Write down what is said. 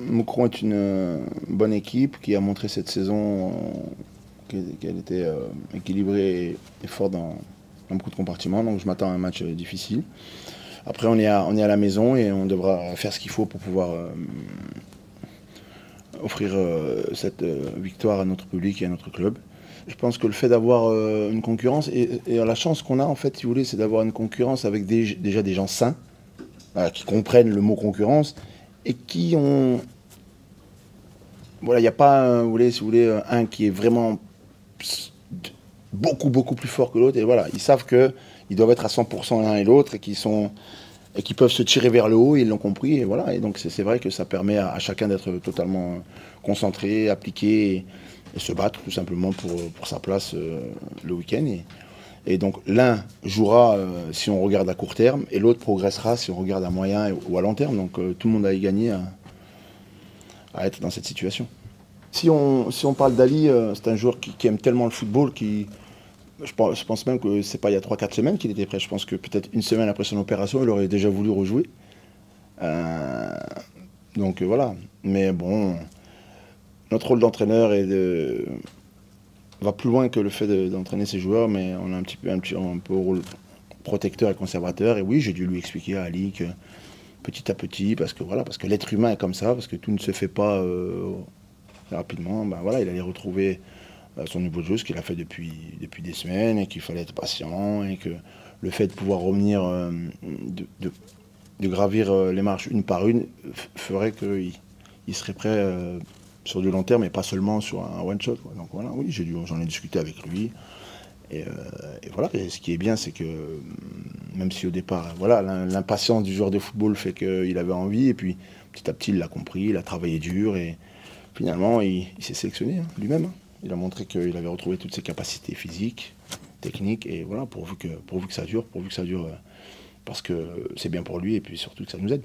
Moucron est une bonne équipe qui a montré cette saison qu'elle était équilibrée et forte dans beaucoup de compartiments. Donc je m'attends à un match difficile. Après, on est à la maison et on devra faire ce qu'il faut pour pouvoir offrir cette victoire à notre public et à notre club. Je pense que le fait d'avoir une concurrence, et la chance qu'on a en fait, si vous voulez, c'est d'avoir une concurrence avec déjà des gens sains, qui comprennent le mot concurrence et qui ont... Voilà, il n'y a pas, si vous voulez, un qui est vraiment beaucoup plus fort que l'autre. Et voilà, ils savent qu'ils doivent être à 100% l'un et l'autre et qu'ils peuvent se tirer vers le haut, ils l'ont compris. Et voilà, et donc c'est vrai que ça permet à chacun d'être totalement concentré, appliqué et se battre tout simplement pour sa place le week-end. Et donc l'un jouera si on regarde à court terme et l'autre progressera si on regarde à moyen ou à long terme. Donc tout le monde a y gagné à être dans cette situation. Si on parle d'Ali, c'est un joueur qui aime tellement le football, je pense même que c'est pas il y a 3 4 semaines qu'il était prêt. Je pense que peut-être une semaine après son opération, il aurait déjà voulu rejouer. Euh, donc voilà. Mais bon, notre rôle d'entraîneur va plus loin que le fait d'entraîner ses joueurs, mais on a un peu rôle protecteur et conservateur. Et oui, j'ai dû lui expliquer à Ali que petit à petit, parce que l'être humain est comme ça, parce que tout ne se fait pas rapidement. Ben voilà, il allait retrouver son niveau de jeu, ce qu'il a fait depuis des semaines, et qu'il fallait être patient, et que le fait de pouvoir revenir, de gravir les marches une par une, ferait qu'il serait prêt sur du long terme, et pas seulement sur un one-shot. Donc voilà, oui, j'en ai discuté avec lui. Et, voilà, et ce qui est bien, c'est que même si au départ, voilà, l'impatience du joueur de football fait qu'il avait envie, et puis petit à petit, il l'a compris, il a travaillé dur, et finalement, il s'est sélectionné lui-même. Il a montré qu'il avait retrouvé toutes ses capacités physiques, techniques, et voilà, pourvu que ça dure, parce que c'est bien pour lui, et puis surtout que ça nous aide.